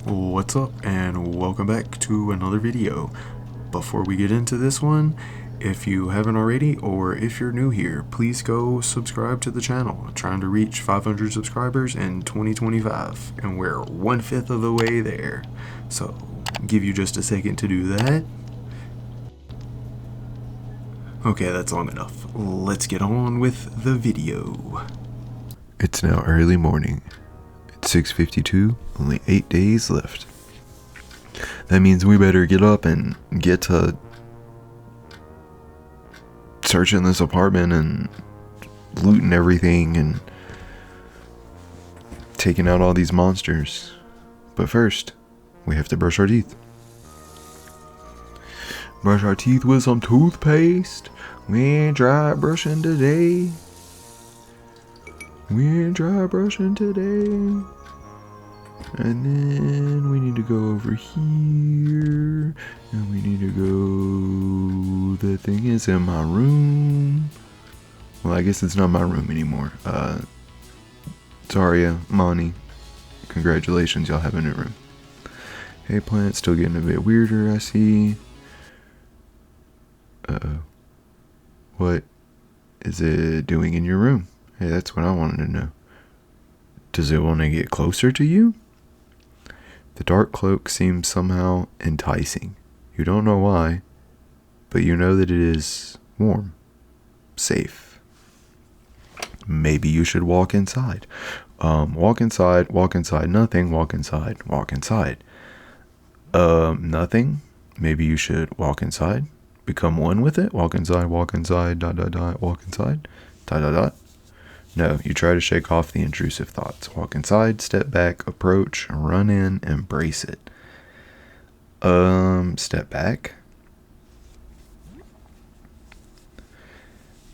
What's up, and welcome back to another video. Before we get into this one, if you haven't already, or if you're new here, please go subscribe to the channel. I'm trying to reach 500 subscribers in 2025, and we're 1/5 of the way there. So, give you just a second to do that. Okay, that's long enough. Let's get on with the video. It's now early morning. 6:52, only 8 days left. That means we better get up and get to searching this apartment and looting everything and taking out all these monsters. But first, we have to brush our teeth. Brush our teeth with some toothpaste. We ain't dry brushing today. We ain't dry brushing today. And then we need to go over here. And we need to go... The thing is in my room. Well, I guess it's not my room anymore. Zaria, Monty, congratulations, y'all have a new room. Hey, plant, still getting a bit weirder, I see. Uh-oh. What is it doing in your room? Hey, that's what I wanted to know. Does it want to get closer to you? The dark cloak seems somehow enticing. You don't know why, but you know that it is warm, safe. Maybe you should walk inside. Walk inside, nothing, walk inside. Nothing. Maybe you should walk inside, become one with it, walk inside, walk inside, walk inside, No, you try to shake off the intrusive thoughts. Walk inside, step back, approach, run in, embrace it. Step back.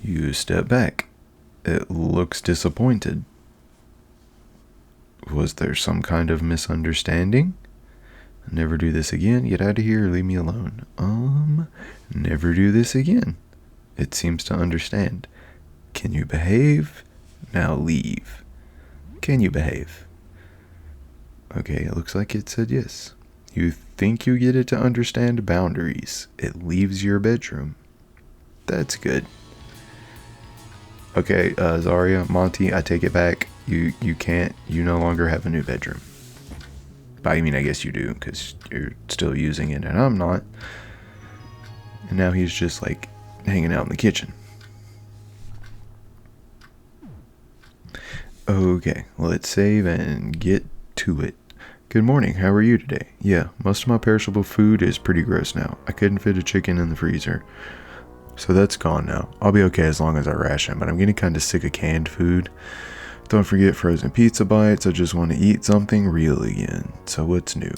You step back. It looks disappointed. Was there some kind of misunderstanding? Never do this again. Get out of here. Leave me alone. Never do this again. It seems to understand. Can you behave? Now leave. Can you behave? Okay, it looks like it said yes. You think you get it to understand boundaries. It leaves your bedroom. That's good. Okay, Zaria, Monty, I take it back. You no longer have a new bedroom. I mean, I guess you do, because you're still using it, and I'm not. And now he's just, like, hanging out in the kitchen. Okay, let's save and get to it. Good morning, how are you today? Yeah, most of my perishable food is pretty gross now. I couldn't fit a chicken in the freezer. So that's gone now. I'll be okay as long as I ration, but I'm getting kind of sick of canned food. Don't forget frozen pizza bites. I just want to eat something real again. So what's new?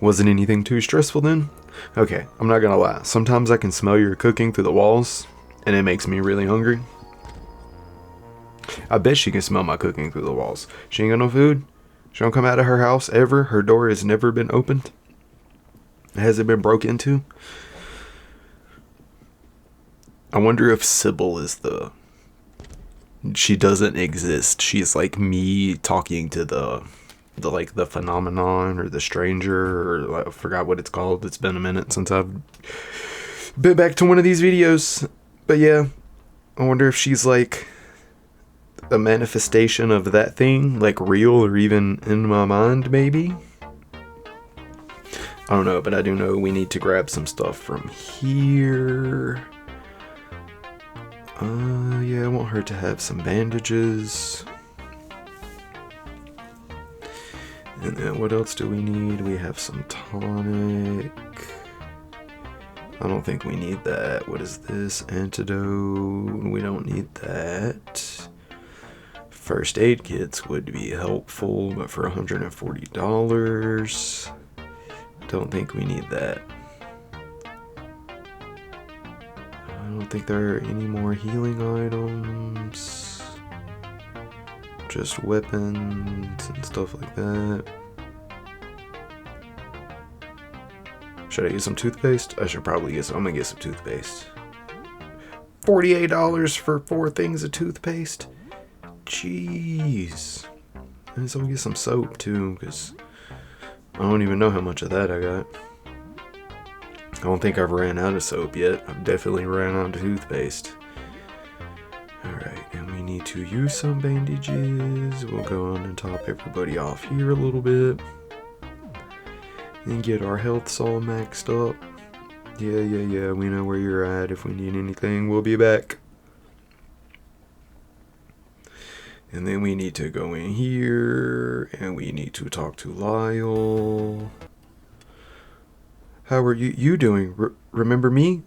Wasn't anything too stressful then? Okay, I'm not gonna lie. Sometimes I can smell your cooking through the walls, and it makes me really hungry. I bet she can smell my cooking through the walls. She ain't got no food. She don't come out of her house ever. Her door has never been opened. Has it been broke into? I wonder if Sybil is the... She doesn't exist. She's like me talking to the phenomenon or the stranger, or I forgot what it's called. It's been a minute since I've been back to one of these videos. But yeah, I wonder if she's like a manifestation of that thing, like real or even in my mind, maybe. I don't know, but I do know we need to grab some stuff from here. Yeah, I want her to have some bandages. And then what else do we need? We have some tonic. I don't think we need that. What is this? Antidote. We don't need that. First aid kits would be helpful, but for $140, don't think we need that. I don't think there are any more healing items. Just weapons and stuff like that. Should I get some toothpaste? I should probably get some. I'm gonna get some toothpaste. $48 for 4 things of toothpaste? Jeez. And so we'll get some soap too, because I don't even know how much of that I got. I don't think I've ran out of soap yet. I've definitely ran out of toothpaste. Alright, and we need to use some bandages. We'll go on and top everybody off here a little bit. And get our healths all maxed up. Yeah, we know where you're at. If we need anything, we'll be back. And then we need to go in here, and we need to talk to Lyle. How are you doing? Remember me?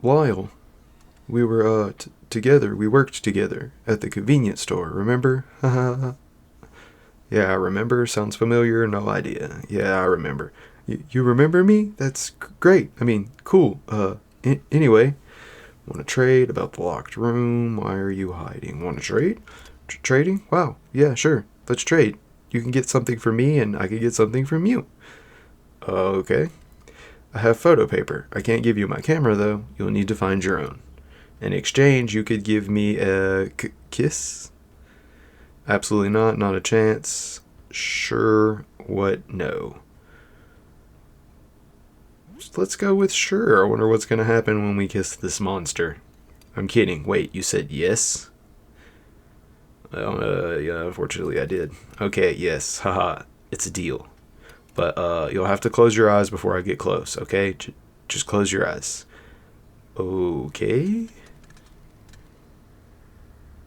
Lyle. We were, together. We worked together at the convenience store, remember? Yeah, I remember. Sounds familiar. No idea. Yeah, I remember. You remember me? That's great. I mean, cool. Anyway, want to trade about the locked room? Why are you hiding? Want to trade? Trading? Wow. Yeah, sure. Let's trade. You can get something from me, and I can get something from you. Okay. I have photo paper. I can't give you my camera, though. You'll need to find your own. In exchange, you could give me a kiss? Absolutely not. Not a chance. Sure. What? No. Let's go with sure. I wonder what's going to happen when we kiss this monster. I'm kidding. Wait, you said yes? Well, yeah, unfortunately I did. Okay, yes. Haha. It's a deal. But you'll have to close your eyes before I get close, okay? Just close your eyes. Okay.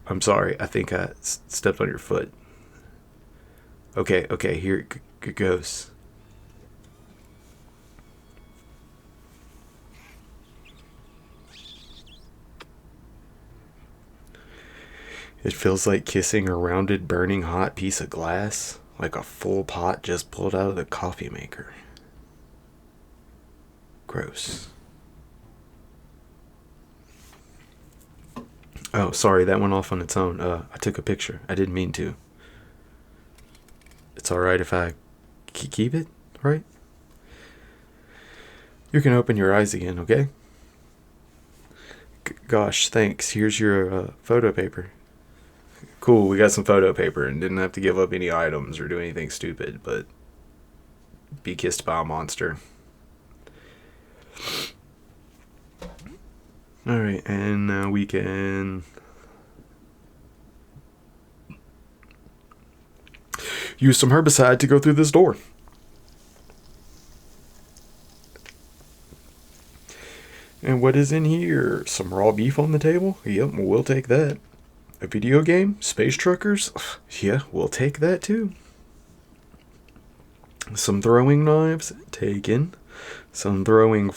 I'm sorry. I think I stepped on your foot. Okay, here it goes. It feels like kissing a rounded, burning hot piece of glass, like a full pot just pulled out of the coffee maker. Gross. Oh, sorry, that went off on its own. I took a picture. I didn't mean to. It's alright if I keep it, right? You can open your eyes again, okay? Gosh, thanks. Here's your photo paper. Cool, we got some photo paper and didn't have to give up any items or do anything stupid, but be kissed by a monster. Alright, and now we can use some herbicide to go through this door. And what is in here? Some raw beef on the table? Yep, we'll take that. A video game? Space truckers? Yeah, we'll take that too. Some throwing knives? Taken. Some throwing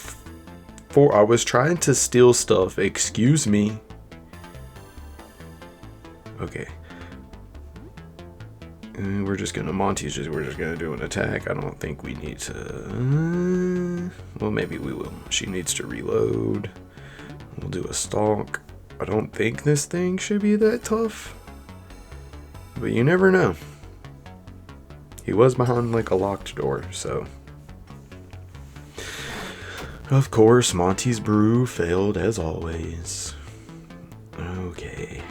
I was trying to steal stuff. Excuse me. Okay. And we're just gonna we're just gonna do an attack. I don't think we need to. Well, maybe we will. She needs to reload. We'll do a stalk. I don't think this thing should be that tough, but you never know. He was behind like a locked door, so. Of course, Monty's brew failed as always. Okay.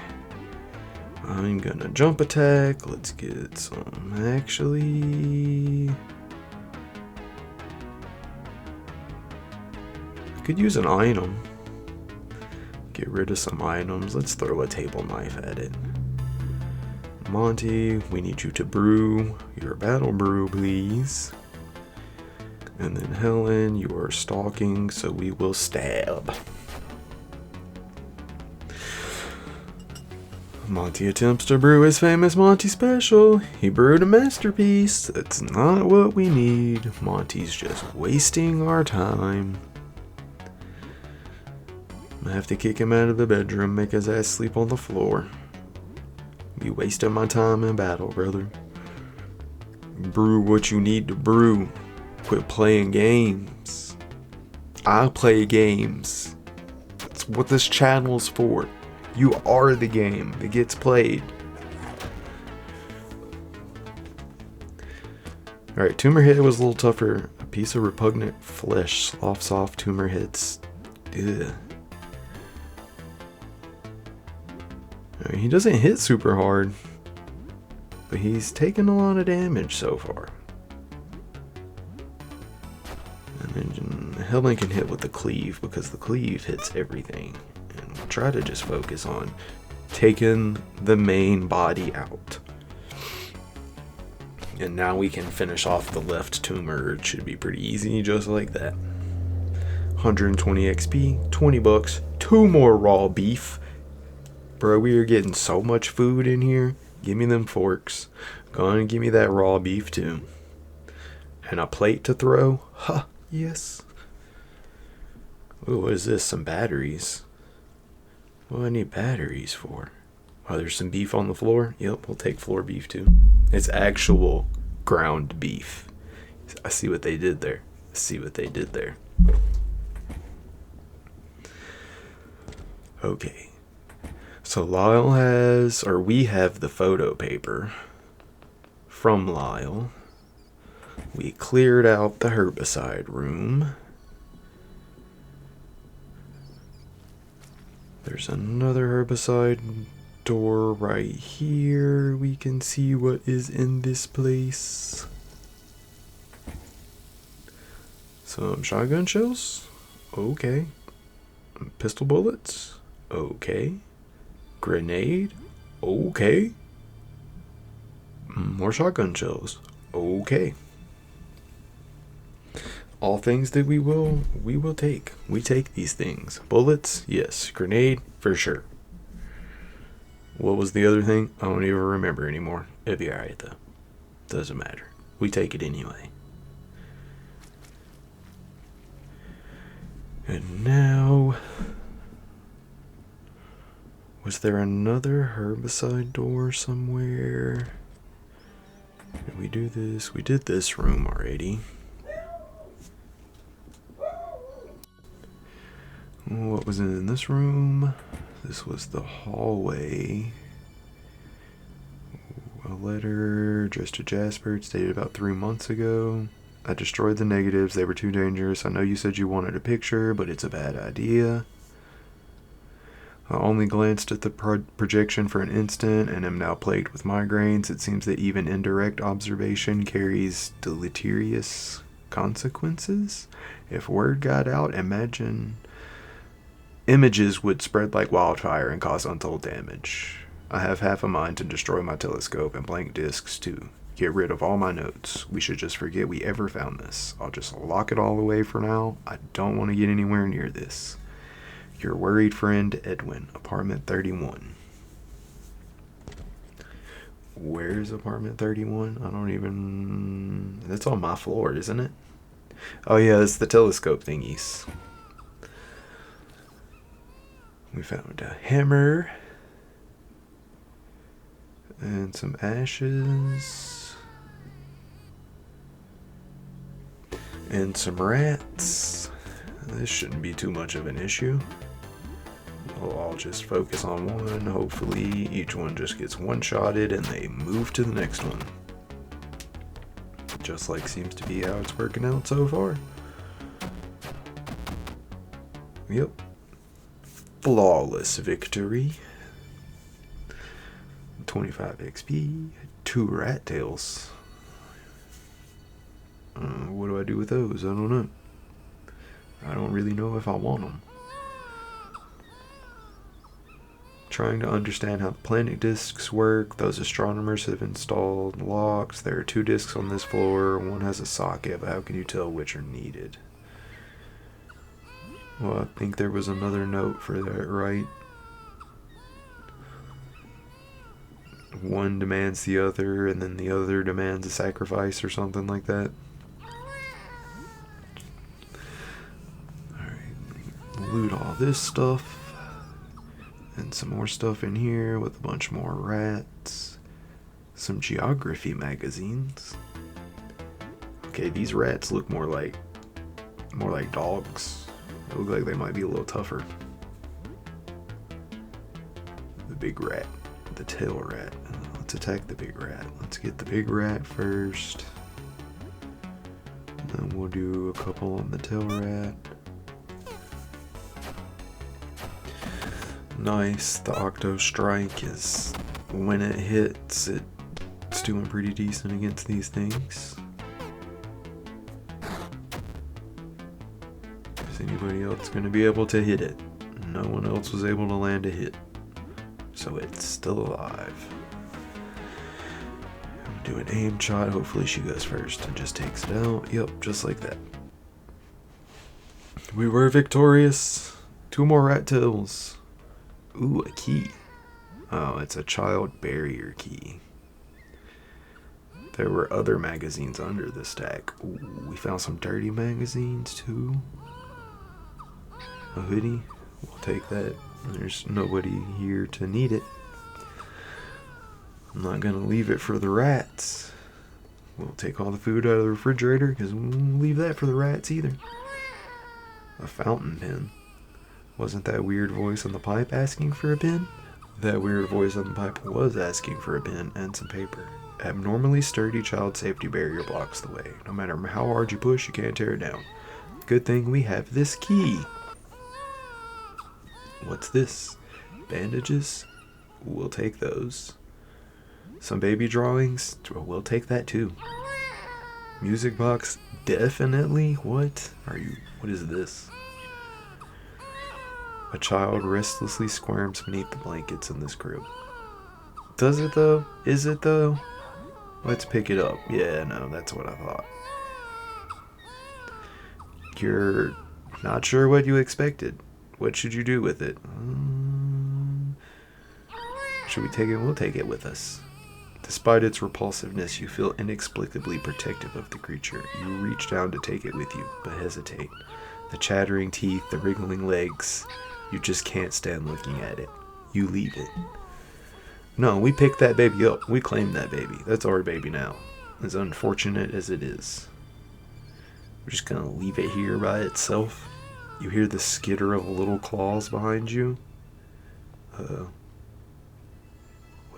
I'm gonna jump attack. Let's get some. Actually, I could use an item. Get rid of some items. Let's throw a table knife at it. Monty, we need you to brew your battle brew, please. And then Helen, you are stalking, so we will stab. Monty attempts to brew his famous Monty special. He brewed a masterpiece. That's not what we need. Monty's just wasting our time. I have to kick him out of the bedroom, make his ass sleep on the floor. You wasting my time in battle, brother. Brew what you need to brew. Quit playing games. I play games. That's what this channel's for. You are the game that gets played. Alright, tumor head was a little tougher. A piece of repugnant flesh sloughs off tumor heads. Ugh. He doesn't hit super hard. but he's taken a lot of damage so far. And then Helen can hit with the cleave because the cleave hits everything. And we'll try to just focus on taking the main body out. And now we can finish off the left tumor. It should be pretty easy, just like that. 120 XP, 20 bucks, 2 more raw beef. Bro, we are getting so much food in here. Give me them forks. Go on and give me that raw beef too. And a plate to throw. Huh, yes. Ooh, what is this? Some batteries. What do I need batteries for? Oh, there's some beef on the floor. Yep, we'll take floor beef too. It's actual ground beef. I see what they did there. Okay. So Lyle has, or we have the photo paper from Lyle. We cleared out the herbicide room. There's another herbicide door right here. We can see what is in this place. Some shotgun shells. Okay. Pistol bullets. Okay. Grenade. Okay. More shotgun shells. Okay. All things that we will take. We take these things. Bullets, yes. Grenade, for sure. What was the other thing? I don't even remember anymore. It'll be alright though. Doesn't matter. We take it anyway. And now, was there another herbicide door somewhere? Did we do this? We did this room already. What was in this room? This was the hallway. A letter addressed to Jasper. It's dated about 3 months ago. I destroyed the negatives. They were too dangerous. I know you said you wanted a picture, but it's a bad idea. I only glanced at the projection for an instant and am now plagued with migraines. It seems that even indirect observation carries deleterious consequences. If word got out, imagine images would spread like wildfire and cause untold damage. I have half a mind to destroy my telescope and blank discs to get rid of all my notes. We should just forget we ever found this. I'll just lock it all away for now. I don't want to get anywhere near this. Your worried friend, Edwin, apartment 31. Where's apartment 31? I don't even... That's on my floor, isn't it? Oh yeah, it's the telescope thingies. We found a hammer. And some ashes. And some rats. This shouldn't be too much of an issue. We'll all just focus on one. Hopefully each one just gets one-shotted and they move to the next one. Just like seems to be how it's working out so far. Yep. Flawless victory. 25 XP. 2 rat tails. What do I do with those? I don't know. I don't really know if I want them. Trying to understand how the planet discs work. Those astronomers have installed locks. There are 2 discs on this floor. One has a socket, but how can you tell which are needed? Well, I think there was another note for that, right? One demands the other, and then the other demands a sacrifice or something like that. Alright, loot all this stuff. And some more stuff in here with a bunch more rats. Some geography magazines. Okay, these rats look more like dogs. They look like they might be a little tougher. The big rat. The tail rat. Let's attack the big rat. Let's get the big rat first. And then we'll do a couple on the tail rat. Nice. The Octo Strike is when it hits, it Looks doing pretty decent against these things. Is anybody else going to be able to hit it? No one else was able to land a hit. So it's still alive. Do an aim shot. Hopefully she goes first and just takes it out. Yep, just like that. We were victorious. 2 more rat tails. Ooh, a key. Oh, it's a child barrier key. There were other magazines under the stack. Ooh, we found some dirty magazines too. A hoodie. We'll take that. There's nobody here to need it. I'm not going to leave it for the rats. We'll take all the food out of the refrigerator because we won't leave that for the rats either. A fountain pen. Wasn't that weird voice on the pipe asking for a pen? That weird voice on the pipe was asking for a pen and some paper. Abnormally sturdy child safety barrier blocks the way. No matter how hard you push, you can't tear it down. Good thing we have this key. What's this? Bandages? We'll take those. Some baby drawings? We'll take that too. Music box? Definitely. What is this? A child restlessly squirms beneath the blankets in this crib. Does it though? Is it though? Let's pick it up. Yeah, no, that's what I thought. You're not sure what you expected. What should you do with it? Should we take it? We'll take it with us. Despite its repulsiveness, you feel inexplicably protective of the creature. You reach down to take it with you, but hesitate. The chattering teeth, the wriggling legs. You just can't stand looking at it. You leave it. No, we picked that baby up. We claimed that baby. That's our baby now. As unfortunate as it is. We're just gonna leave it here by itself. You hear the skitter of little claws behind you.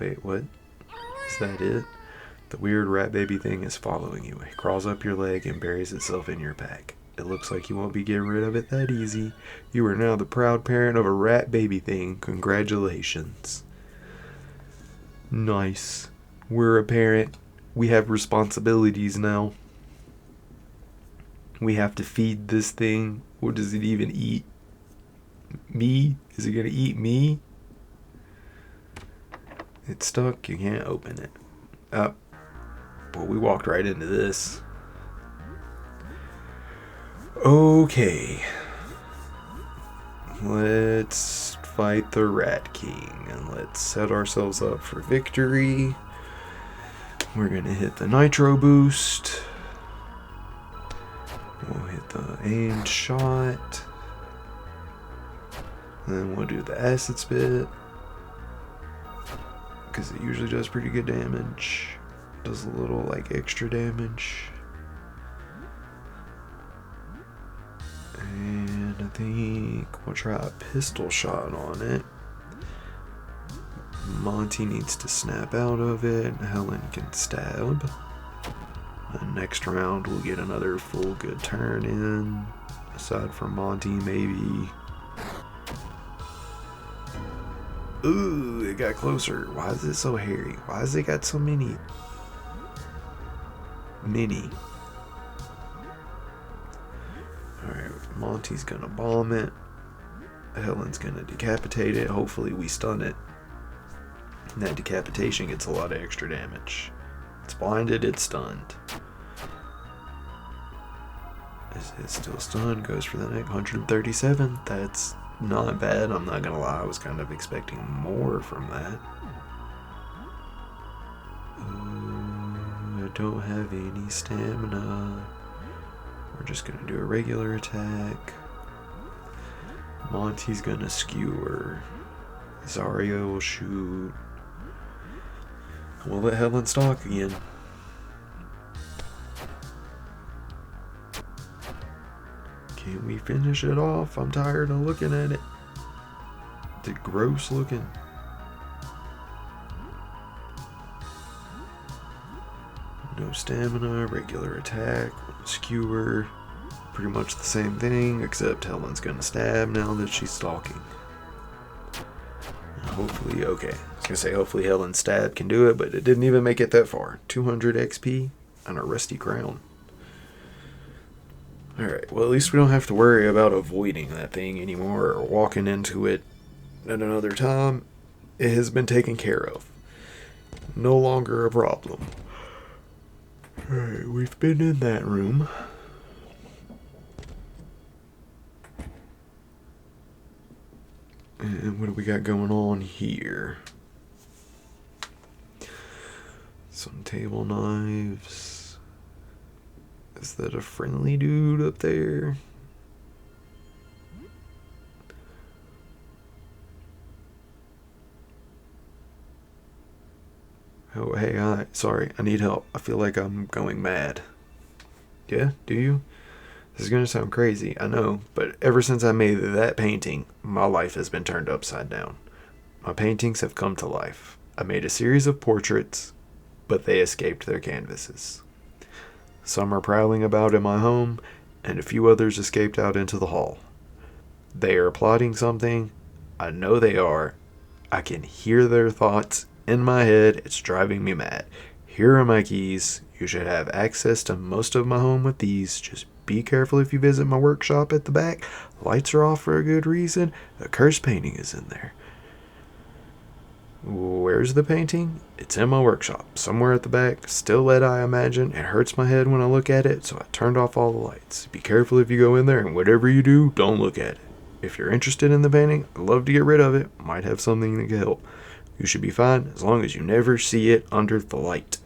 Wait, what? Is that it? The weird rat baby thing is following you. It crawls up your leg and buries itself in your pack. It looks like you won't be getting rid of it that easy. You are now the proud parent of a rat baby thing. Congratulations. Nice. We're a parent. We have responsibilities now. We have to feed this thing. What does it even eat? Me? Is it gonna eat me? It's stuck. You can't open it. Well, we walked right into this. Okay. Let's fight the Rat King and let's set ourselves up for victory. We're gonna hit the nitro boost. We'll hit the aimed shot. Then we'll do the acid spit. Because it usually does pretty good damage. Does a little like extra damage. And I think we'll try a pistol shot on it. Monty needs to snap out of it. Helen can stab. And next round we'll get another full good turn in. Aside from Monty, maybe. Ooh, it got closer. Why is it so hairy? Why has it got so many? Alright, Monty's gonna bomb it. Helen's gonna decapitate it. Hopefully we stun it. And that decapitation gets a lot of extra damage. It's blinded, it's stunned. Is it still stunned? Goes for the neck. 137. That's not bad. I'm not gonna lie. I was kind of expecting more from that. I don't have any stamina. We're just gonna do a regular attack. Monty's gonna skewer. Zarya will shoot. We'll let Helen stalk again. Can we finish it off? I'm tired of looking at it. It's gross looking. No stamina, regular attack, skewer. Pretty much the same thing, except Helen's gonna stab now that she's stalking. Hopefully, okay. was going to say hopefully Helen's stab can do it, but it didn't even make it that far. 200 XP on a rusty crown. Alright, well at least we don't have to worry about avoiding that thing anymore or walking into it at another time. It has been taken care of. No longer a problem. Alright, we've been in that room. And what do we got going on here? Some table knives. Is that a friendly dude up there? Oh, hey, sorry, I need help. I feel like I'm going mad. Yeah, do you? This is gonna sound crazy, I know, but ever since I made that painting, my life has been turned upside down. My paintings have come to life. I made a series of portraits, but they escaped their canvases. Some are prowling about in my home, and a few others escaped out into the hall. They are plotting something. I know they are. I can hear their thoughts in my head. It's driving me mad. Here are my keys. You should have access to most of my home with these. Just be careful if you visit my workshop at the back. Lights are off for a good reason. A cursed painting is in there. Where's the painting? It's in my workshop, somewhere at the back. Still lit, I imagine. It hurts my head when I look at it, so I turned off all the lights. Be careful if you go in there, and whatever you do, don't look at it. If you're interested in the painting, I'd love to get rid of it. Might have something that can help. You should be fine as long as you never see it under the light.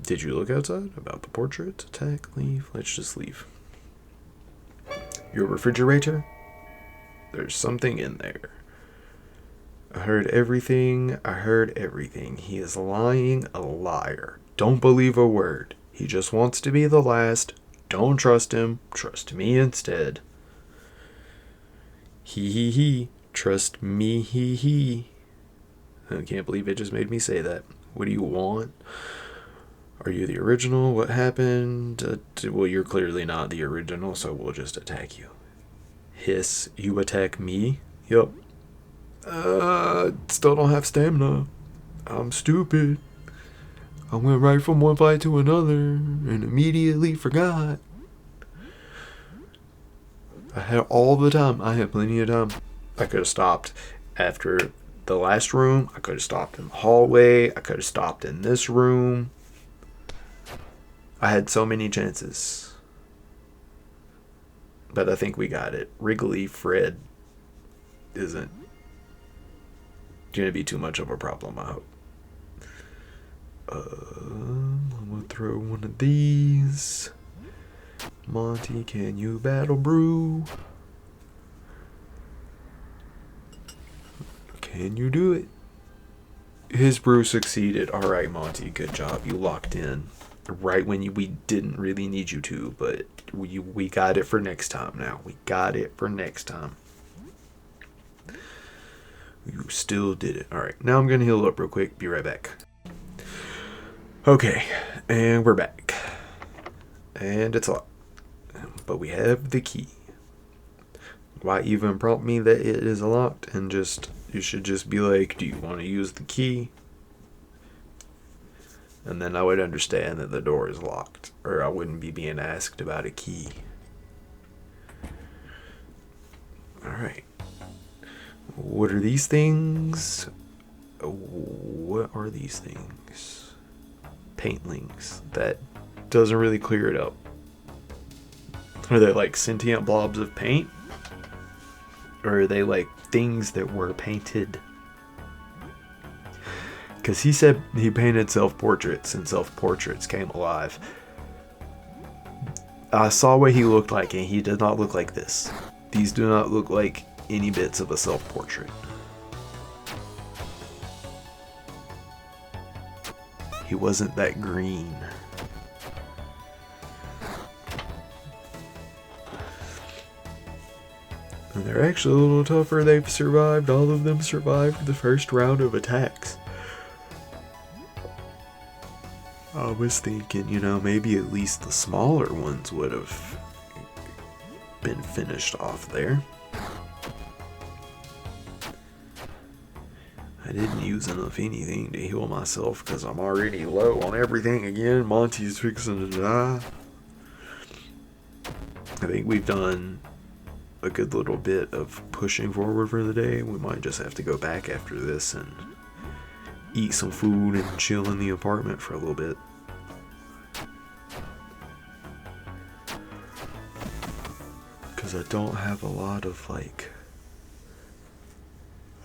Did you look outside? About the portrait? Attack, leave. Let's just leave. Your refrigerator? There's something in there. I heard everything. He is lying, a liar. Don't believe a word. He just wants to be the last. Don't trust him. Trust me instead. He. Trust me, he. I can't believe it just made me say that. What do you want? Are you the original? What happened? Well, you're clearly not the original, so we'll just attack you. Hiss, you attack me? Yup. Still don't have stamina. I'm stupid. I went right from one fight to another and immediately forgot. I had all the time. I had plenty of time. I could have stopped after the last room. I could have stopped in the hallway. I could have stopped in this room. I had so many chances. But I think we got it. Wriggly Fred isn't going to be too much of a problem, I hope. I'm going to throw one of these. Monty, can you battle brew? Can you do it? His brew succeeded. Alright, Monty, good job. You locked in. Right when we didn't really need you to, but we got it for next time now. We got it for next time. You still did it. Alright, now I'm going to heal up real quick. Be right back. Okay, and we're back. And it's locked. But we have the key. Why even prompt me that it is locked? And you should just be like, do you want to use the key? And then I would understand that the door is locked. Or I wouldn't be being asked about a key. Alright. What are these things? What are these things? Paintlings. That doesn't really clear it up. Are they like sentient blobs of paint? Or are they like things that were painted? Because he said he painted self-portraits and self-portraits came alive. I saw what he looked like and he did not look like this. These do not look like any bits of a self-portrait. He wasn't that green. And they're actually a little tougher. They've survived. All of them survived the first round of attacks. I was thinking, maybe at least the smaller ones would have been finished off there. I didn't use enough anything to heal myself because I'm already low on everything again. Monty's fixing to die. I think we've done a good little bit of pushing forward for the day. We might just have to go back after this and eat some food and chill in the apartment for a little bit. Because I don't have a lot of, like...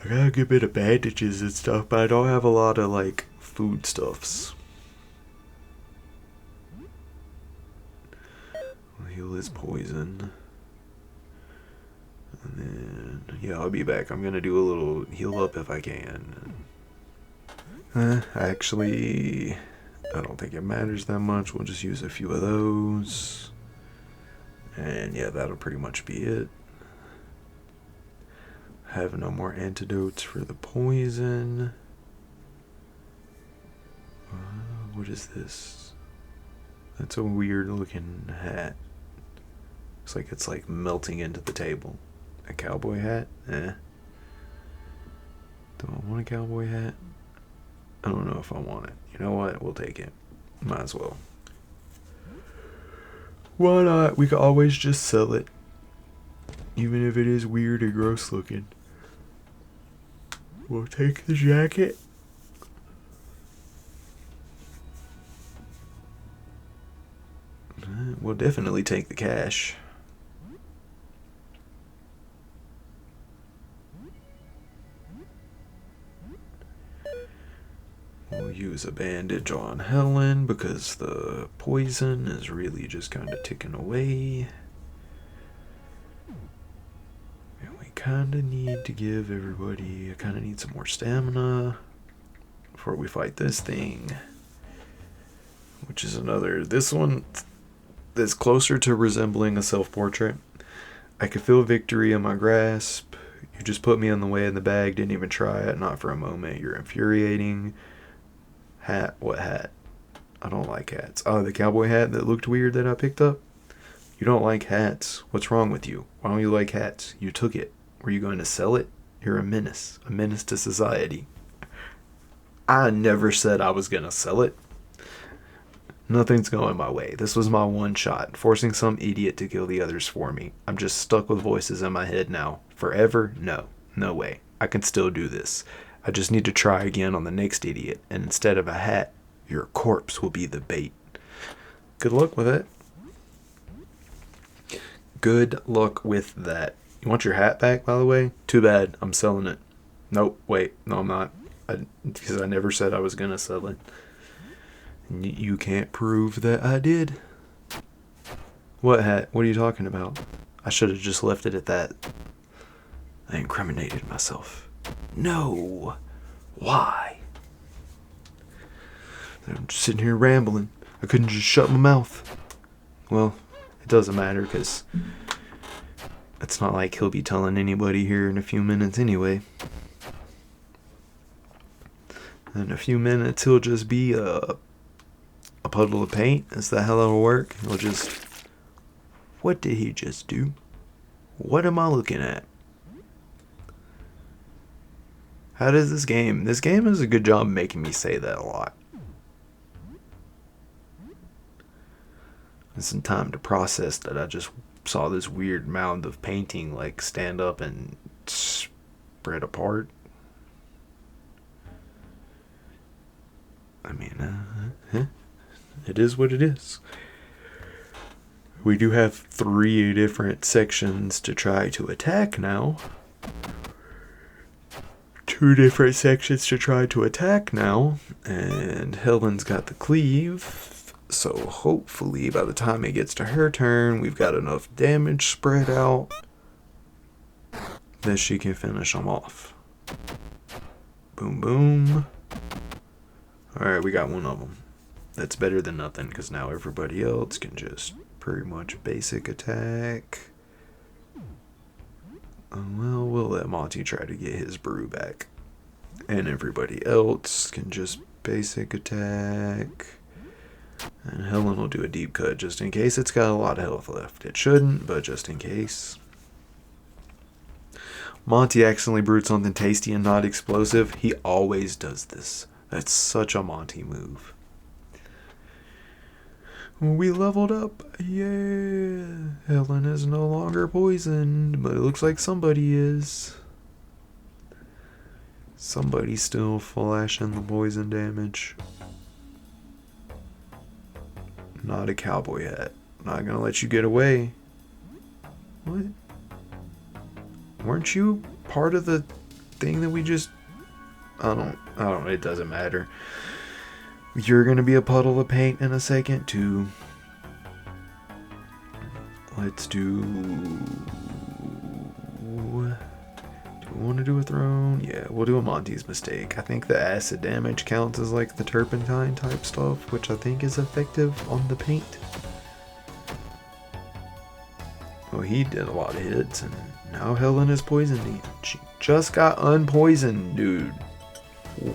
I got a good bit of bandages and stuff, but I don't have a lot of, like, foodstuffs. I'll heal his poison. And then, yeah, I'll be back. I'm gonna do a little heal up if I can. Actually, I don't think it matters that much. We'll just use a few of those. And yeah, that'll pretty much be it. Have no more antidotes for the poison. What is this? That's a weird looking hat. Looks like it's like melting into the table. A cowboy hat? Do I want a cowboy hat? I don't know if I want it. You know what? We'll take it. Might as well. Why not? We could always just sell it. Even if it is weird and gross looking. We'll take the jacket. We'll definitely take the cash. We'll use a bandage on Helen because the poison is really just kind of ticking away. And we kind of need to give everybody, I kind of need some more stamina before we fight this thing. Which is another, this one is closer to resembling a self-portrait. I could feel victory in my grasp. You just put me in the way in the bag, didn't even try it, not for a moment. You're infuriating. Hat? What hat? I don't like hats. Oh, the cowboy hat that looked weird that I picked up? You don't like hats. What's wrong with you? Why don't you like hats? You took it. Were you going to sell it? You're a menace to society. I never said I was going to sell it. Nothing's going my way. This was my one shot, forcing some idiot to kill the others for me. I'm just stuck with voices in my head now. Forever? No. No way. I can still do this. I just need to try again on the next idiot, and instead of a hat, your corpse will be the bait. Good luck with it. Good luck with that. You want your hat back, by the way? Too bad. I'm selling it. Nope. Wait. No, I'm not. Because I never said I was going to sell it. You can't prove that I did. What hat? What are you talking about? I should have just left it at that. I incriminated myself. No. Why? I'm just sitting here rambling. I couldn't just shut my mouth. Well, it doesn't matter because it's not like he'll be telling anybody here in a few minutes anyway. In a few minutes he'll just be a puddle of paint. Is that how that'll work? He'll just... What did he just do? What am I looking at? How does this game... This game does a good job making me say that a lot. There's some time to process that I just saw this weird mound of painting like stand up and spread apart. I mean, it is what it is. We do have 3 different sections to try to attack now. 2 different sections to try to attack now. And Helen's got the cleave. So hopefully by the time it gets to her turn, we've got enough damage spread out that she can finish them off. Boom, boom. Alright, we got one of them. That's better than nothing, because now everybody else can just pretty much basic attack. Well, we'll let Monty try to get his brew back. And everybody else can just basic attack. And Helen will do a deep cut just in case it's got a lot of health left. It shouldn't, but just in case. Monty accidentally brewed something tasty and not explosive. He always does this. That's such a Monty move. We leveled up. Yeah. Helen is no longer poisoned, but it looks like somebody is. Somebody's still flashing the poison damage. Not a cowboy hat. Not gonna let you get away. What? Weren't you part of the thing that we just... I don't, it doesn't matter. You're gonna be a puddle of paint in a second, too. Let's do... Do we want to do a throne? Yeah, we'll do a Monty's mistake. I think the acid damage counts as like the turpentine type stuff, which I think is effective on the paint. Well, he did a lot of hits, and now Helen is poisoning. She just got unpoisoned, dude.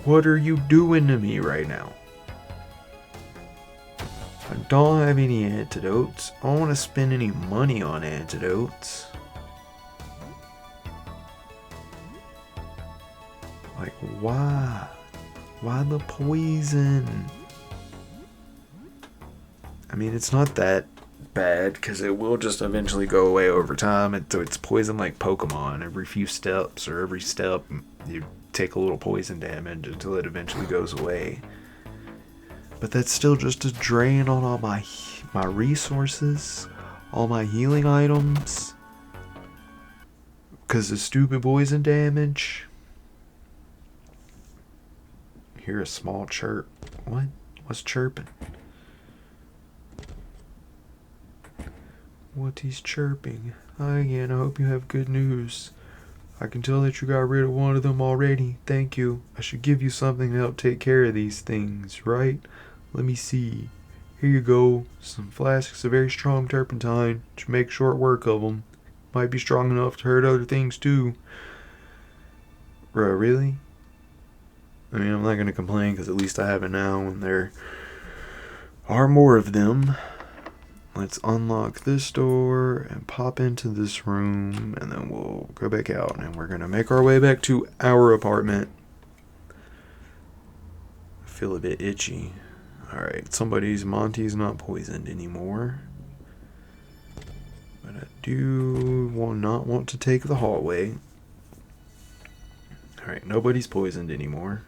What are you doing to me right now? I don't have any antidotes. I don't want to spend any money on antidotes. Like, why? Why the poison? I mean, it's not that bad, because it will just eventually go away over time. It's poison like Pokemon. Every few steps, or every step, you take a little poison damage until it eventually goes away. But that's still just a drain on all my resources, all my healing items, because of stupid poison damage. Hear a small chirp. What? What's chirping? What he's chirping? Hi again, I hope you have good news. I can tell that you got rid of one of them already. Thank you. I should give you something to help take care of these things, right? Let me see. Here you go. Some flasks of very strong turpentine. Should make short work of them. Might be strong enough to hurt other things too. Bro, really? I mean, I'm not going to complain, because at least I have it now, and there are more of them. Let's unlock this door and pop into this room, and then we'll go back out, and we're going to make our way back to our apartment. I feel a bit itchy. Alright, Monty's not poisoned anymore. But I not want to take the hallway. Alright, nobody's poisoned anymore.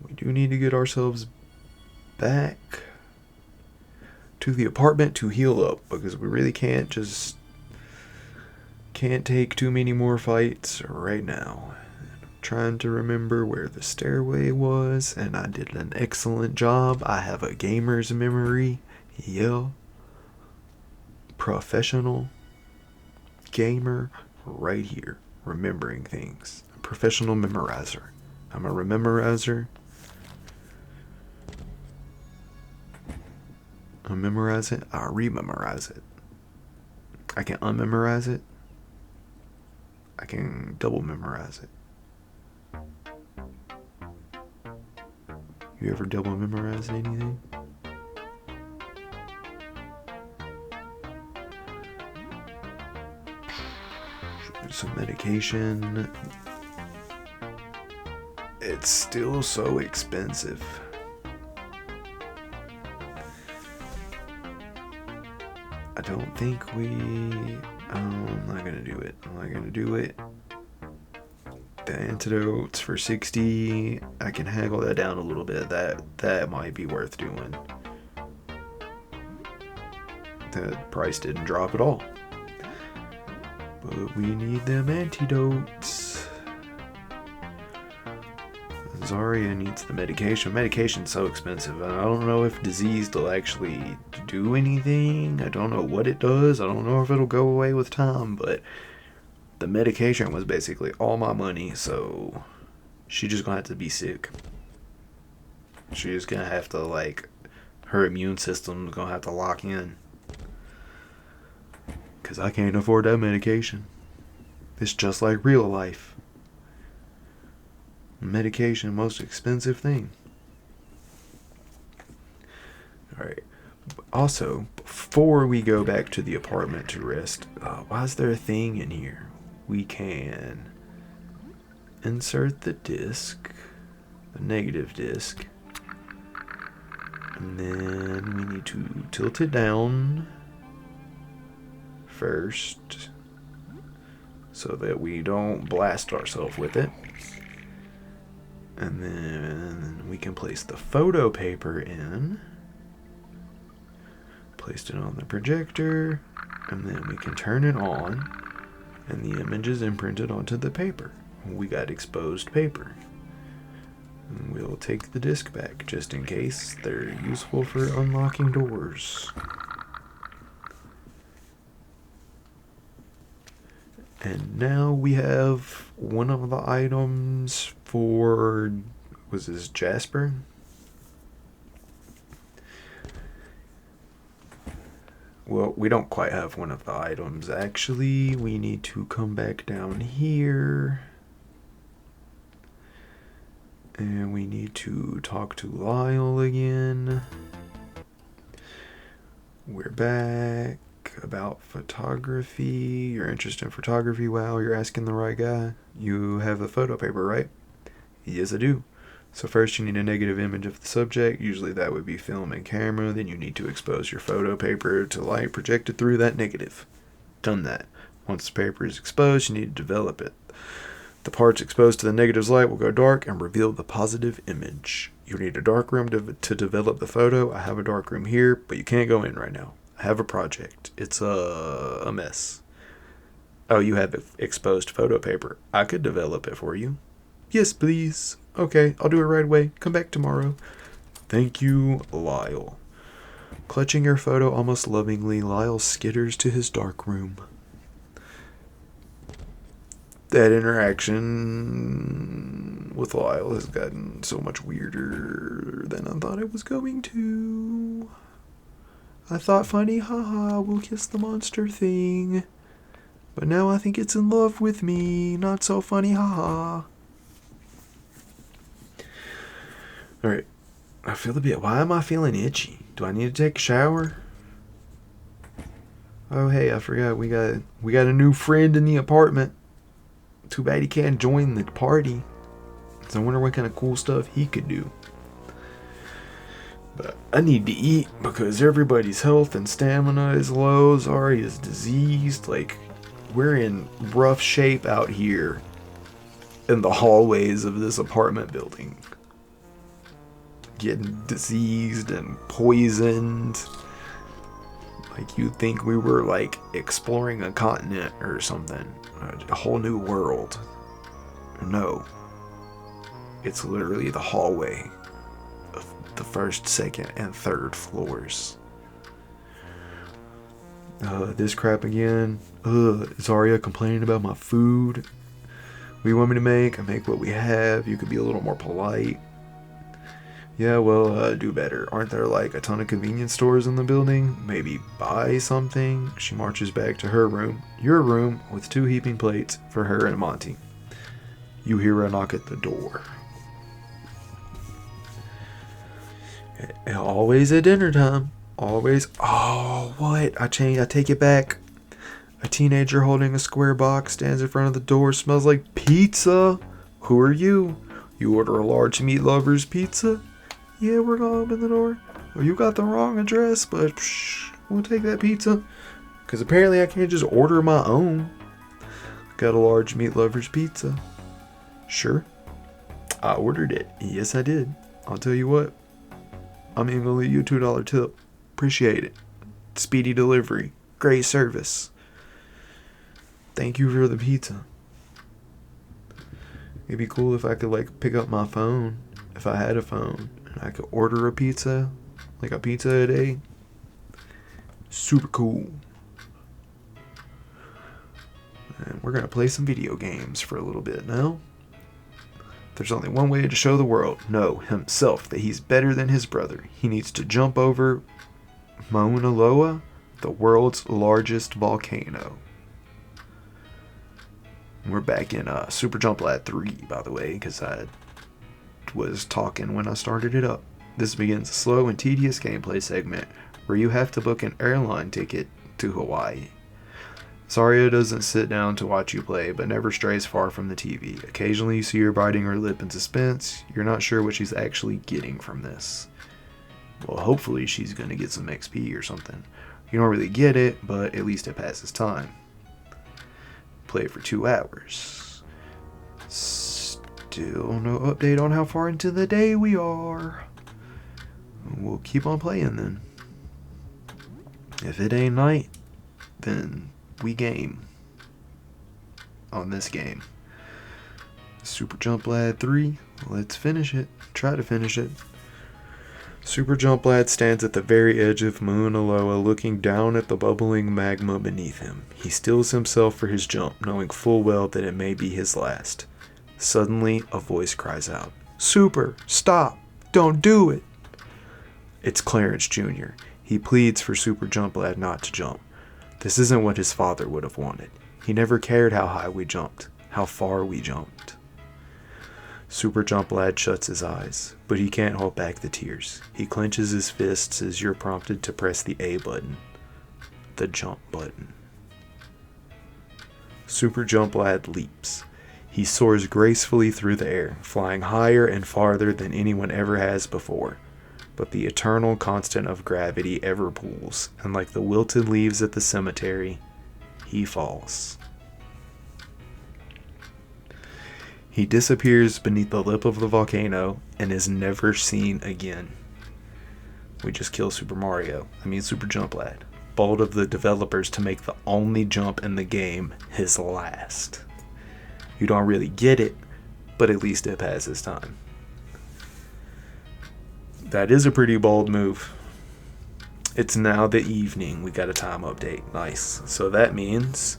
We do need to get ourselves back to the apartment to heal up, because we really can't take too many more fights right now. I'm trying to remember where the stairway was, and I did an excellent job. I have a gamer's memory. Yeah. Professional gamer right here, remembering things. A professional memorizer. I'm a rememorizer. I memorize it, I rememorize it. I can unmemorize it. I can double memorize it. You ever double memorize anything? Some medication. It's still so expensive. I don't think I'm not gonna do it. The antidotes for 60, I can haggle that down a little bit. That might be worth doing. The price didn't drop at all. But we need them antidotes. Zarya needs the medication. Medication's so expensive. I don't know if disease will actually do anything. I don't know what it does. I don't know if it'll go away with time, but the medication was basically all my money, so she's just gonna have to be sick. She's just gonna have to, her immune system's gonna have to lock in. Because I can't afford that medication. It's just like real life. Medication, most expensive thing. Alright. Also, before we go back to the apartment to rest, why is there a thing in here? We can insert the disc, the negative disc, and then we need to tilt it down first so that we don't blast ourselves with it. And then we can place the photo paper in. Placed it on the projector, and then we can turn it on, and the image is imprinted onto the paper. We got exposed paper. And we'll take the disc back just in case they're useful for unlocking doors. And now we have one of the items for, was this Jasper? Well, we don't quite have one of the items. Actually, we need to come back down here. And we need to talk to Lyle again. We're back. About photography. You're interested in photography? Wow, you're asking the right guy. You have the photo paper, right? Yes, I do. So first you need a negative image of the subject. Usually that would be film and camera. Then you need to expose your photo paper to light projected through that negative. Done that. Once the paper is exposed, you need to develop it. The parts exposed to the negative's light will go dark and reveal the positive image. You need a darkroom to develop the photo. I have a darkroom here, but you can't go in right now. I have a project. It's a mess. Oh, you have exposed photo paper. I could develop it for you. Yes, please. Okay, I'll do it right away. Come back tomorrow. Thank you, Lyle. Clutching your photo almost lovingly, Lyle skitters to his darkroom. That interaction with Lyle has gotten so much weirder than I thought it was going to. I thought funny, haha, we'll kiss the monster thing. But now I think it's in love with me. Not so funny, haha. Alright. I feel a bit. Why am I feeling itchy? Do I need to take a shower? Oh, hey, I forgot. We got a new friend in the apartment. Too bad he can't join the party. So I wonder what kind of cool stuff he could do. But I need to eat because everybody's health and stamina is low. Zari is diseased. Like, we're in rough shape out here in the hallways of this apartment building. Getting diseased and poisoned. Like, you'd think we were, like, exploring a continent or something. A whole new world. No. It's literally the hallway. The first, second, and third floors. This crap again. Zarya complaining about my food. What do you want me to make? I make what we have. You could be a little more polite. Yeah, well, do better. Aren't there like a ton of convenience stores in the building? Maybe buy something? She marches back to her room. Your room with 2 heaping plates for her and Monty. You hear a knock at the door. Always at dinner time. Always. Oh, what? I take it back. A teenager holding a square box stands in front of the door. Smells like pizza. Who are you? You order a large meat lover's pizza? Yeah, we're gonna open the door. Oh, you got the wrong address, but we'll take that pizza. Because apparently I can't just order my own. Got a large meat lover's pizza. Sure. I ordered it. Yes, I did. I'll tell you what. I'm even going to leave you a $2 tip. Appreciate it. Speedy delivery. Great service. Thank you for the pizza. It'd be cool if I could, like, pick up my phone. If I had a phone. And I could order a pizza. Like a pizza a day. Super cool. And we're going to play some video games for a little bit now. There's only one way to show the world, no, himself, that he's better than his brother. He needs to jump over Mauna Loa, the world's largest volcano. We're back in Super Jump Lad 3, by the way, because I was talking when I started it up. This begins a slow and tedious gameplay segment where you have to book an airline ticket to Hawaii. Zarya doesn't sit down to watch you play, but never strays far from the TV. Occasionally you see her biting her lip in suspense. You're not sure what she's actually getting from this. Well, hopefully she's going to get some XP or something. You don't really get it, but at least it passes time. Play for 2 hours. Still no update on how far into the day we are. We'll keep on playing then. If it ain't night, then we game on this game. Super Jump Lad 3. Let's finish it. Try to finish it. Super Jump Lad stands at the very edge of Mauna Loa, looking down at the bubbling magma beneath him. He steels himself for his jump, knowing full well that it may be his last. Suddenly, a voice cries out, "Super, stop! Don't do it!" It's Clarence Jr. He pleads for Super Jump Lad not to jump. This isn't what his father would have wanted. He never cared how high we jumped, how far we jumped. Super Jump Lad shuts his eyes, but he can't hold back the tears. He clenches his fists as you're prompted to press the A button, the jump button. Super Jump Lad leaps. He soars gracefully through the air, flying higher and farther than anyone ever has before. But the eternal constant of gravity ever pulls, and like the wilted leaves at the cemetery, he falls. He disappears beneath the lip of the volcano and is never seen again. We just kill Super Jump Lad. Bold of the developers to make the only jump in the game his last. You don't really get it, but at least it passes time. That is a pretty bold move. It's now the evening. We got a time update. Nice. So that means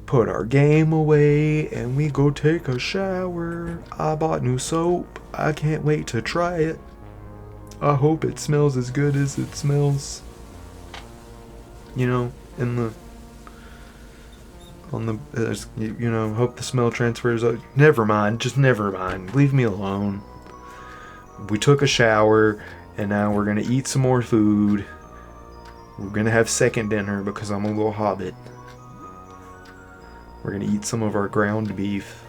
put our game away and we go take a shower. I bought new soap. I can't wait to try it. I hope it smells as good as it smells. Hope the smell transfers. Never mind. Just never mind. Leave me alone. We took a shower, and now we're going to eat some more food. We're going to have second dinner because I'm a little hobbit. We're going to eat some of our ground beef.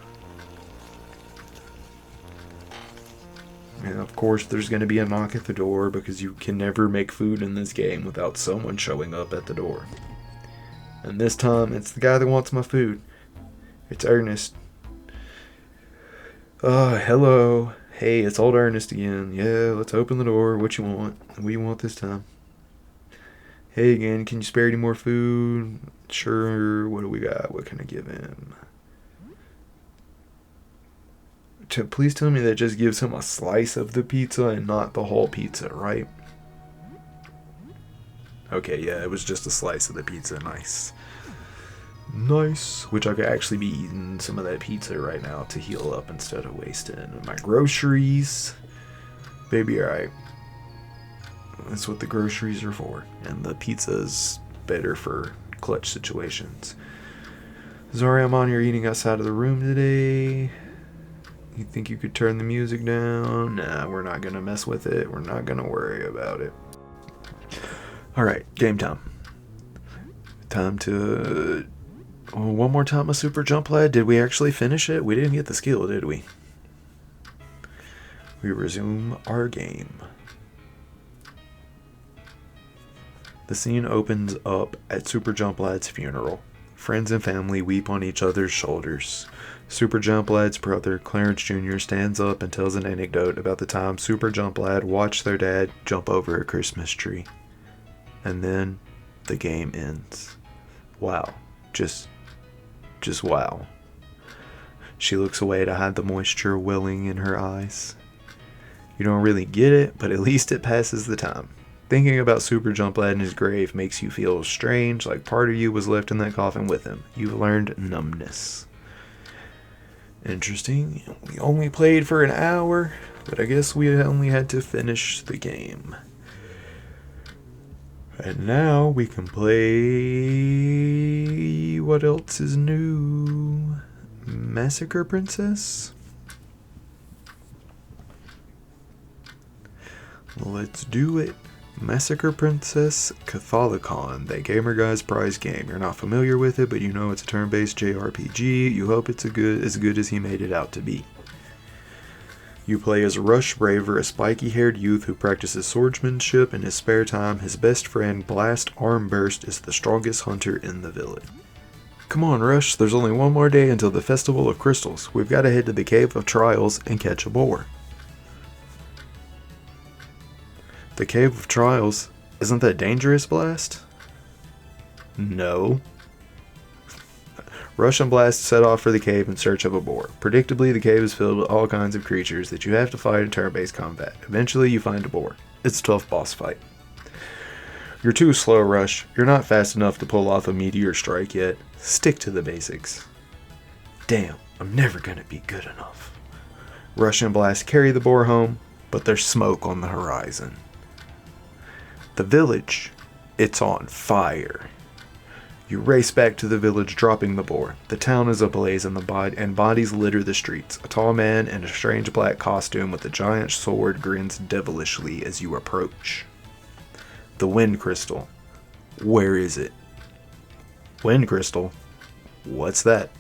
And of course, there's going to be a knock at the door because you can never make food in this game without someone showing up at the door. And this time, it's the guy that wants my food. It's Ernest. Hello. Hey, it's old Ernest again. Yeah, let's open the door. What you want? What do you want this time? Hey again, can you spare any more food? Sure. What do we got? What can I give him? Please tell me that just gives him a slice of the pizza and not the whole pizza, right? Okay, yeah, it was just a slice of the pizza. Nice. Which I could actually be eating some of that pizza right now to heal up instead of wasting my groceries. Baby, alright. That's what the groceries are for. And the pizza's better for clutch situations. Zoriamon, you're eating outside of the room today. You think you could turn the music down? Nah, we're not gonna mess with it. We're not gonna worry about it. Alright, game time. Time to... one more time a Super Jump Lad. Did we actually finish it? We didn't get the skill, did we? We resume our game. The scene opens up at Super Jump Lad's funeral. Friends and family weep on each other's shoulders. Super Jump Lad's brother, Clarence Jr., stands up and tells an anecdote about the time Super Jump Lad watched their dad jump over a Christmas tree. And then the game ends. Wow. Just wow. She looks away to hide the moisture welling in her eyes. You don't really get it, but at least it passes the time. Thinking about Super Jump Lad in his grave makes you feel strange, like part of you was left in that coffin with him. You've learned numbness. Interesting. We only played for an hour, but I guess we only had to finish the game. And now we can play... what else is new? Massacre Princess? Let's do it. Massacre Princess Catholicon, that gamer guy's prize game. You're not familiar with it, but you know it's a turn-based JRPG. You hope it's as good as he made it out to be. You play as Rush Braver, a spiky-haired youth who practices swordsmanship in his spare time. His best friend, Blast Armburst, is the strongest hunter in the village. Come on, Rush, there's only one more day until the Festival of Crystals. We've got to head to the Cave of Trials and catch a boar. The Cave of Trials? Isn't that dangerous, Blast? No. Rush and Blast set off for the cave in search of a boar. Predictably, the cave is filled with all kinds of creatures that you have to fight in turn-based combat. Eventually, you find a boar. It's a tough boss fight. You're too slow, Rush. You're not fast enough to pull off a meteor strike yet. Stick to the basics. Damn, I'm never gonna be good enough. Rush and Blast carry the boar home, but there's smoke on the horizon. The village, it's on fire. You race back to the village, dropping the boar. The town is ablaze and bodies litter the streets. A tall man in a strange black costume with a giant sword grins devilishly as you approach. The Wind Crystal. Where is it? Wind Crystal? What's that?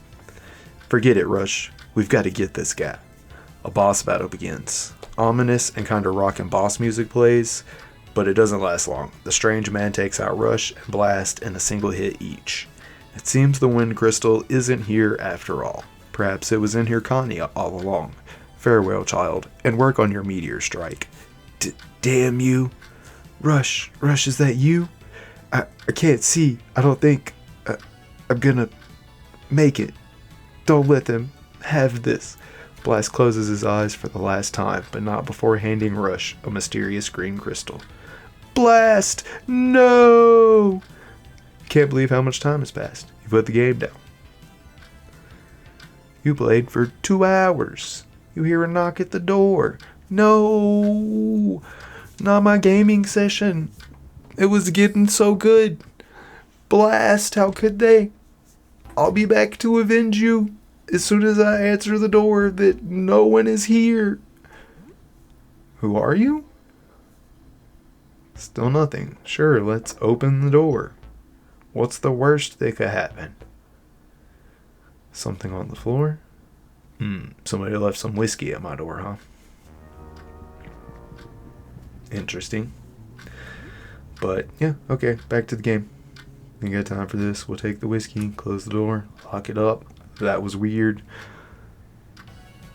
Forget it, Rush. We've got to get this guy. A boss battle begins. Ominous and kind of rockin' boss music plays, but it doesn't last long. The strange man takes out Rush and Blast in a single hit each. It seems the Wind Crystal isn't here after all. Perhaps it was in Hircania all along. Farewell, child, and work on your meteor strike. Damn you. Rush, is that you? I can't see. I don't think I'm gonna make it. Don't let them have this. Blast closes his eyes for the last time, but not before handing Rush a mysterious green crystal. Blast! No! Can't believe how much time has passed. You put the game down. You played for 2 hours. You hear a knock at the door. No! Not my gaming session. It was getting so good. Blast, how could they? I'll be back to avenge you as soon as I answer the door that no one is here. Who are you? Still nothing. Sure, let's open the door. What's the worst that could happen? Something on the floor? Somebody left some whiskey at my door, huh? Interesting. But, yeah, okay, back to the game. You got time for this? We'll take the whiskey, close the door, lock it up. That was weird.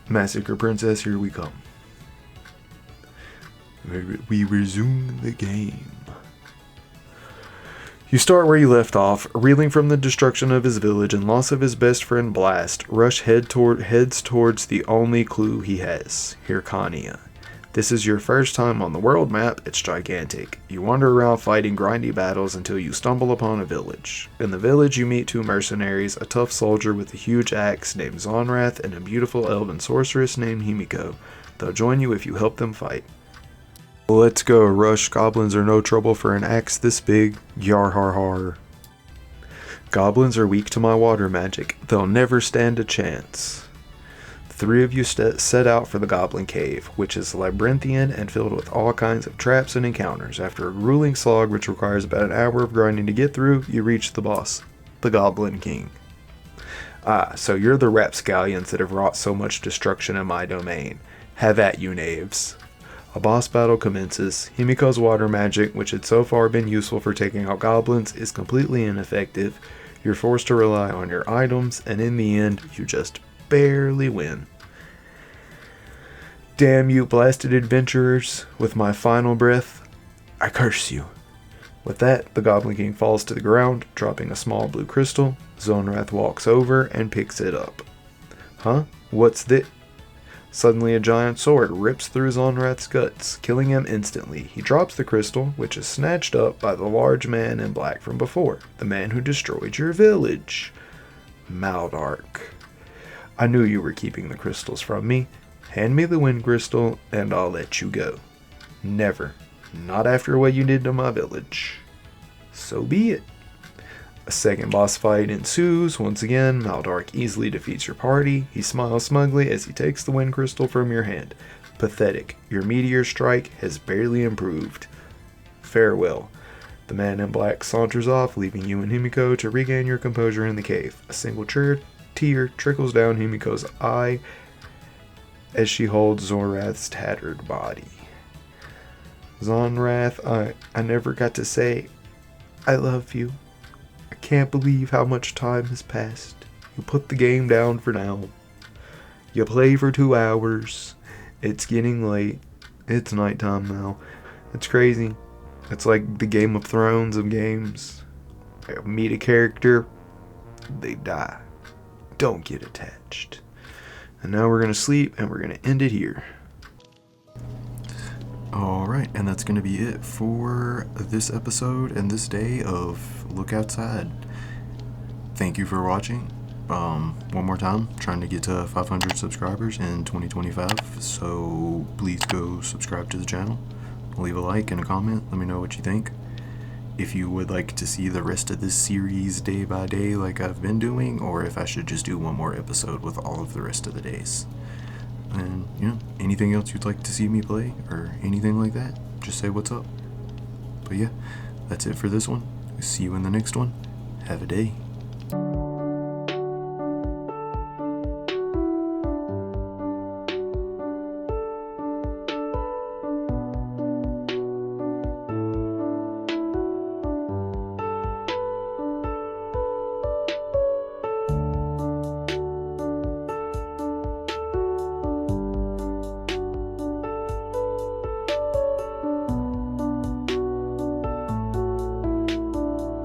Massacre Princess, here we come. We resume the game. You start where you left off. Reeling from the destruction of his village and loss of his best friend Blast, Rush heads towards the only clue he has, Hircania. This is your first time on the world map. It's gigantic. You wander around fighting grindy battles until you stumble upon a village. In the village, you meet 2 mercenaries, a tough soldier with a huge axe named Zonrath, and a beautiful elven sorceress named Himiko. They'll join you if you help them fight. Let's go, Rush. Goblins are no trouble for an axe this big. Yar har har. Goblins are weak to my water magic. They'll never stand a chance. The 3 of you set out for the Goblin Cave, which is labyrinthian and filled with all kinds of traps and encounters. After a grueling slog, which requires about an hour of grinding to get through, you reach the boss, the Goblin King. So you're the rapscallions that have wrought so much destruction in my domain. Have at you, knaves. A boss battle commences. Himiko's water magic, which had so far been useful for taking out goblins, is completely ineffective. You're forced to rely on your items, and in the end, you just barely win. Damn you, blasted adventurers. With my final breath, I curse you. With that, the Goblin King falls to the ground, dropping a small blue crystal. Zonrath walks over and picks it up. Huh? What's this? Suddenly a giant sword rips through Zonrath's guts, killing him instantly. He drops the crystal, which is snatched up by the large man in black from before, the man who destroyed your village. Maldark. I knew you were keeping the crystals from me. Hand me the wind crystal, and I'll let you go. Never. Not after what you did to my village. So be it. A second boss fight ensues. Once again, Maldark easily defeats your party. He smiles smugly as he takes the wind crystal from your hand. Pathetic. Your meteor strike has barely improved. farewell. The man in black saunters off, leaving you and Himiko to regain your composure in the cave. A single tear trickles down Himiko's eye as she holds Zorath's tattered body. Zonrath, I never got to say, I love you. I can't believe how much time has passed. You put the game down for now. You play for 2 hours. It's getting late. It's nighttime now. It's crazy. It's like the Game of Thrones of games. Meet a character, they die. Don't get attached. And now we're going to sleep, and we're going to end it here. Alright, and that's going to be it for this episode and this day of Look Outside. Thank you for watching. One more time, trying to get to 500 subscribers in 2025, so please go subscribe to the channel. Leave a like and a comment, let me know what you think. If you would like to see the rest of this series day by day like I've been doing, or if I should just do one more episode with all of the rest of the days. And, anything else you'd like to see me play, or anything like that, just say what's up. But yeah, that's it for this one. See you in the next one. Have a day.